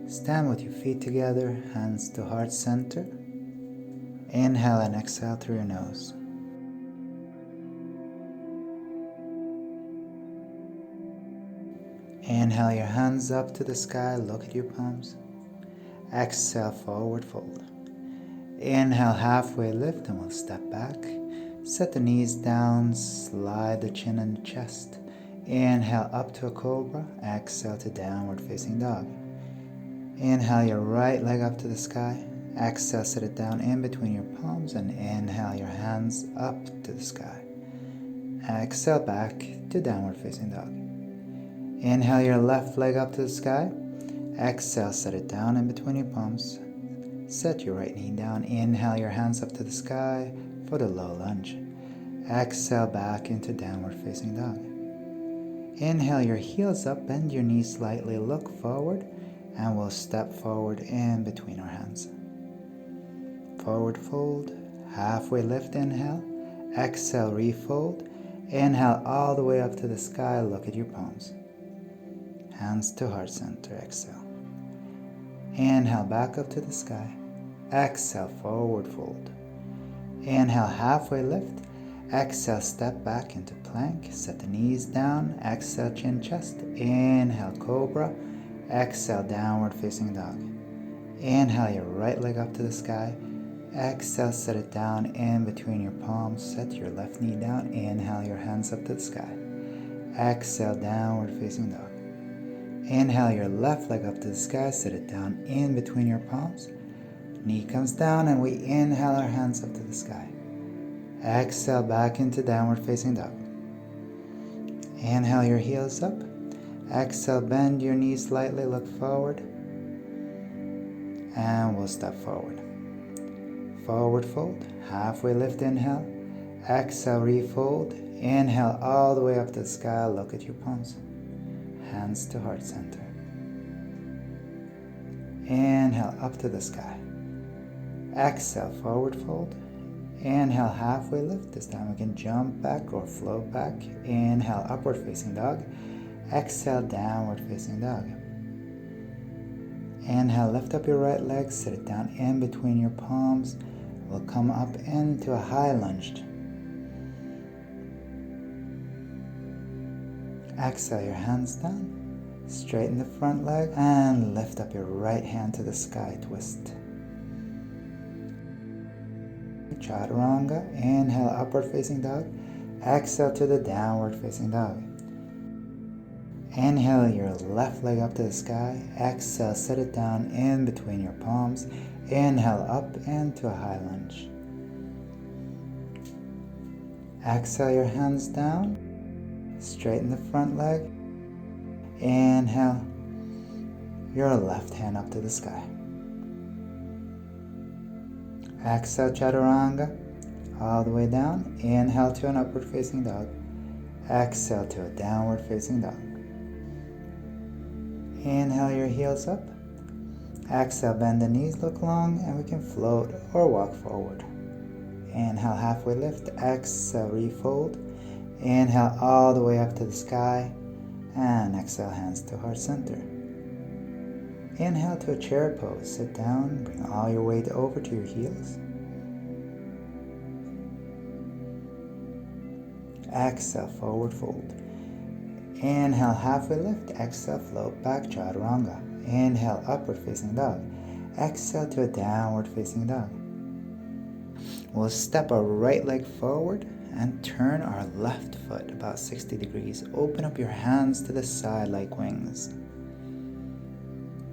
Stand with your feet together, hands to heart center. Inhale and exhale through your nose. Inhale your hands up to the sky, look at your palms. Exhale, forward fold. Inhale, halfway lift and we'll step back. Set the knees down, slide the chin and the chest. Inhale up to a cobra, exhale to downward facing dog. Inhale your right leg up to the sky. Exhale, sit it down in between your palms and inhale your hands up to the sky. Exhale back to downward facing dog. Inhale your left leg up to the sky. Exhale, set it down in between your palms. Set your right knee down. Inhale your hands up to the sky for the low lunge. Exhale back into downward facing dog. Inhale your heels up, bend your knees slightly, look forward, and we'll step forward in between our hands. Forward fold, halfway lift, inhale. Exhale, refold. Inhale all the way up to the sky, look at your palms. Hands to heart center, exhale. Inhale back up to the sky. Exhale, forward fold. Inhale, halfway lift. Exhale, step back into plank. Set the knees down. Exhale, chin, chest. Inhale, cobra. Exhale, downward facing dog. Inhale your right leg up to the sky. Exhale, set it down in between your palms. Set your left knee down. Inhale your hands up to the sky. Exhale, downward facing dog. Inhale your left leg up to the sky. Set it down in between your palms. Knee comes down and we inhale our hands up to the sky. Exhale back into downward facing dog. Inhale your heels up. Exhale, bend your knees slightly, look forward. And we'll step forward. Forward fold, halfway lift, inhale. Exhale, refold. Inhale all the way up to the sky, look at your palms. Hands to heart center. Inhale up to the sky. Exhale, forward fold. Inhale, halfway lift. This time we can jump back or float back. Inhale, upward facing dog. Exhale, downward facing dog. Inhale, lift up your right leg, sit it down in between your palms. We'll come up into a high lunge. Exhale your hands down, straighten the front leg, and lift up your right hand to the sky, twist. Chaturanga, inhale, upward facing dog. Exhale to the downward facing dog. Inhale your left leg up to the sky. Exhale, set it down in between your palms. Inhale up into a high lunge. Exhale your hands down. Straighten the front leg. Inhale your left hand up to the sky. Exhale, chaturanga, all the way down. Inhale to an upward facing dog. Exhale to a downward facing dog. Inhale your heels up. Exhale, bend the knees, look long, and we can float or walk forward. Inhale, halfway lift. Exhale, refold. Inhale all the way up to the sky. And exhale, hands to heart center. Inhale to a chair pose. Sit down, bring all your weight over to your heels. Exhale, forward fold. Inhale, halfway lift. Exhale, float back, chaturanga. Inhale, upward facing dog. Exhale to a downward facing dog. We'll step our right leg forward and turn our left foot about 60 degrees. Open up your hands to the side like wings.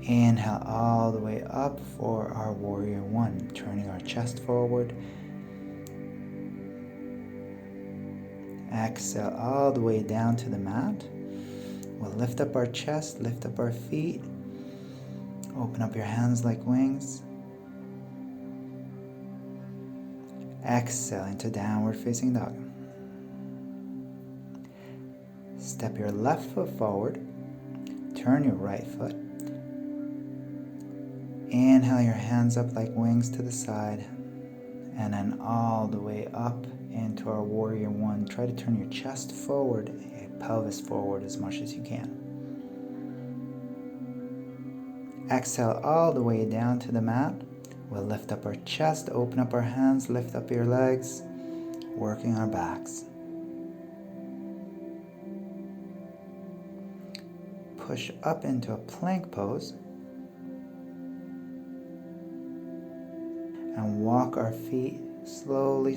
Inhale all the way up for our warrior one, turning our chest forward. Exhale all the way down to the mat. We'll lift up our chest, lift up our feet. Open up your hands like wings. Exhale into downward facing dog. Step your left foot forward. Turn your right foot. Inhale your hands up like wings to the side. And then all the way up into our warrior one. Try to turn your chest forward, pelvis forward as much as you can. Exhale all the way down to the mat. We'll lift up our chest, open up our hands, lift up your legs, working our backs. Push up into a plank pose. And walk our feet slowly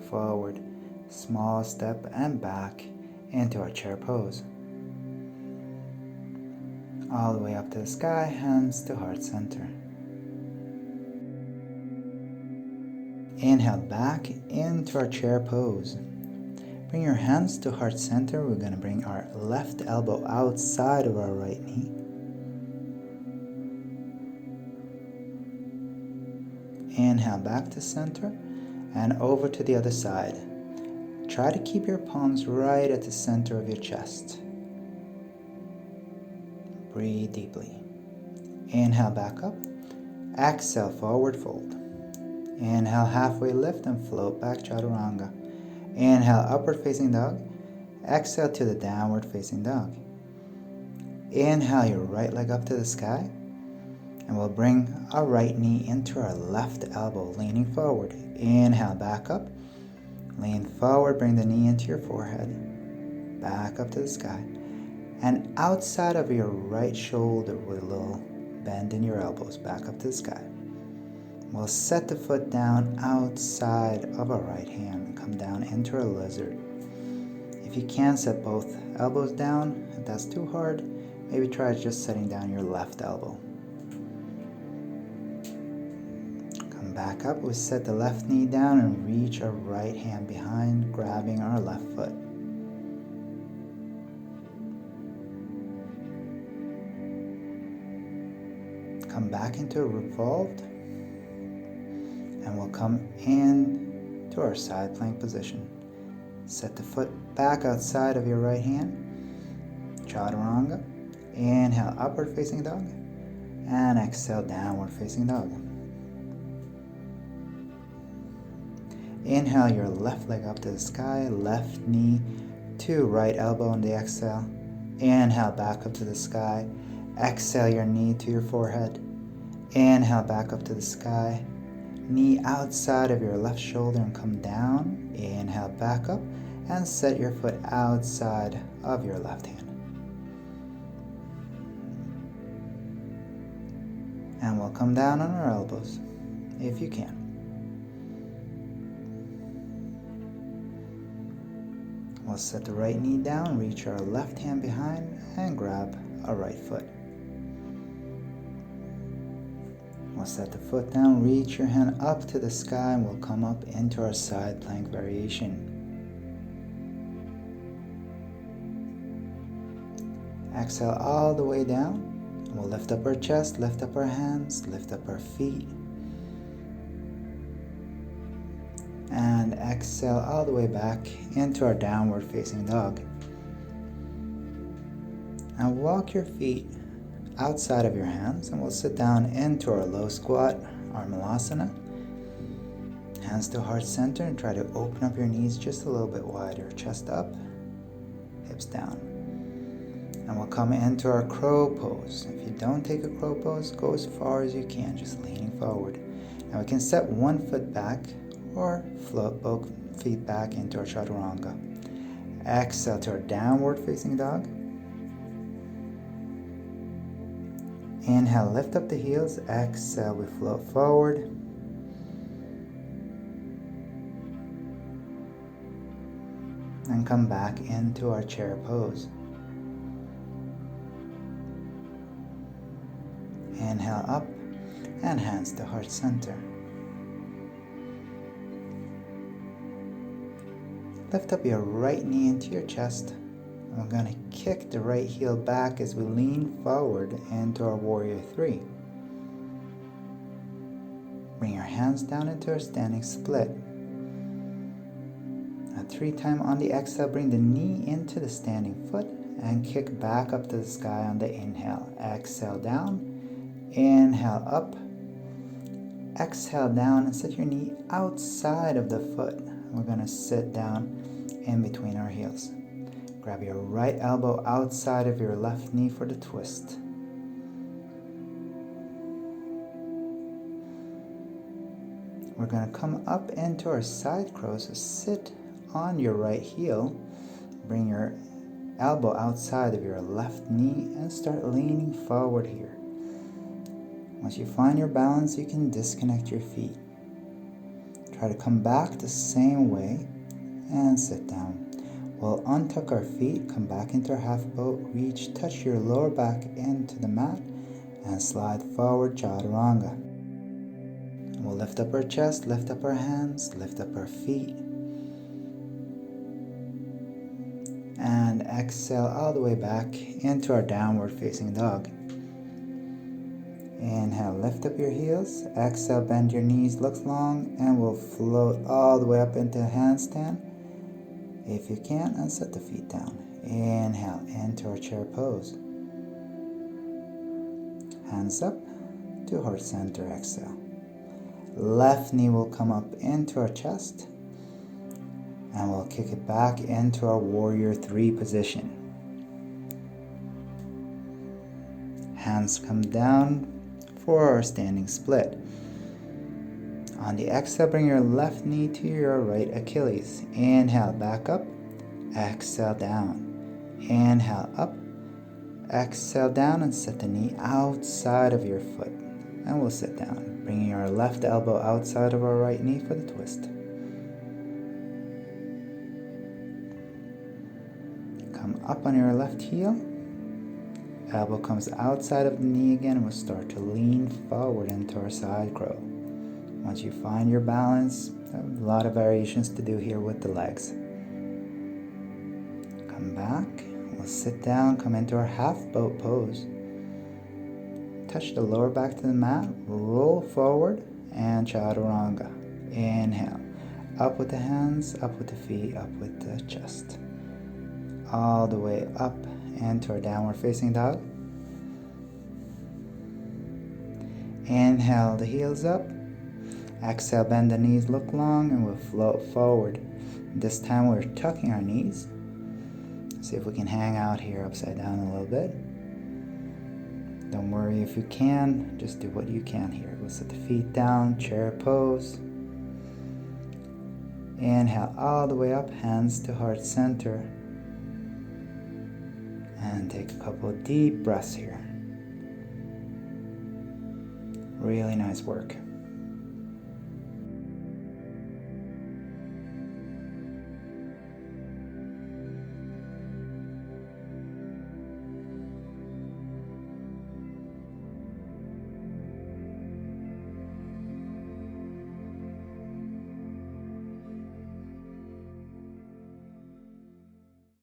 forward, small step and back into our chair pose. All the way up to the sky, hands to heart center. Inhale back into our chair pose. Bring your hands to heart center. We're going to bring our left elbow outside of our right knee. Inhale back to center and over to the other side. Try to keep your palms right at the center of your chest. Breathe deeply. Inhale back up. Exhale, forward fold. Inhale, halfway lift and float back, chaturanga. Inhale, upward facing dog. Exhale to the downward facing dog. Inhale your right leg up to the sky. And we'll bring our right knee into our left elbow, leaning forward. Inhale, back up. Lean forward, bring the knee into your forehead. Back up to the sky. And outside of your right shoulder with a little bend in your elbows, back up to the sky. We'll set the foot down outside of our right hand and come down into our lizard. If you can, set both elbows down. If that's too hard, maybe try just setting down your left elbow. Back up, we set the left knee down and reach our right hand behind, grabbing our left foot. Come back into a revolved, and we'll come in to our side plank position. Set the foot back outside of your right hand, chaturanga. Inhale, upward facing dog, and exhale, downward facing dog. Inhale your left leg up to the sky, left knee to right elbow on the exhale. Inhale back up to the sky. Exhale your knee to your forehead. Inhale back up to the sky. Knee outside of your left shoulder and come down. Inhale back up and set your foot outside of your left hand. And we'll come down on our elbows if you can. We'll set the right knee down, reach our left hand behind, and grab our right foot. We'll set the foot down, reach your hand up to the sky, and we'll come up into our side plank variation. Exhale all the way down. We'll lift up our chest, lift up our hands, lift up our feet. And exhale all the way back into our downward facing dog. And walk your feet outside of your hands, and we'll sit down into our low squat, our malasana. Hands to heart center, and try to open up your knees just a little bit wider. Chest up, hips down. And we'll come into our crow pose. If you don't take a crow pose, go as far as you can, just leaning forward. Now we can set one foot back or float both feet back into our chaturanga. Exhale to our downward facing dog. Inhale, lift up the heels. Exhale, we float forward. And come back into our chair pose. Inhale up and hands to heart center. Lift up your right knee into your chest. And we're going to kick the right heel back as we lean forward into our warrior three. Bring your hands down into our standing split. Now 3 times on the exhale, bring the knee into the standing foot and kick back up to the sky on the inhale. Exhale down. Inhale up. Exhale down and set your knee outside of the foot. We're going to sit down in between our heels. Grab your right elbow outside of your left knee for the twist. We're going to come up into our side crow, so sit on your right heel, bring your elbow outside of your left knee and start leaning forward here. Once you find your balance, you can disconnect your feet. Try to come back the same way and sit down. We'll untuck our feet, come back into our half boat, reach, touch your lower back into the mat and slide forward, chaturanga. We'll lift up our chest, lift up our hands, lift up our feet. And exhale all the way back into our downward facing dog. Inhale, lift up your heels. Exhale, bend your knees, look long, and we'll float all the way up into a handstand. If you can, and set the feet down. Inhale, into our chair pose. Hands up to heart center, exhale. Left knee will come up into our chest. And we'll kick it back into our warrior 3 position. Hands come down for our standing split. On the exhale, bring your left knee to your right Achilles. Inhale, back up. Exhale, down. Inhale, up. Exhale, down, and set the knee outside of your foot. And we'll sit down, bringing our left elbow outside of our right knee for the twist. Come up on your left heel. Elbow comes outside of the knee again, and we'll start to lean forward into our side crow. Once you find your balance, a lot of variations to do here with the legs. Come back, we'll sit down, come into our half boat pose. Touch the lower back to the mat, roll forward, and chaturanga. Inhale, up with the hands, up with the feet, up with the chest. All the way up into our downward facing dog. Inhale the heels up. Exhale, bend the knees, look long, and we'll float forward. This time we're tucking our knees. See if we can hang out here upside down a little bit. Don't worry if you can, just do what you can here. We'll set the feet down, chair pose. Inhale all the way up, hands to heart center. And take a couple of deep breaths here. Really nice work.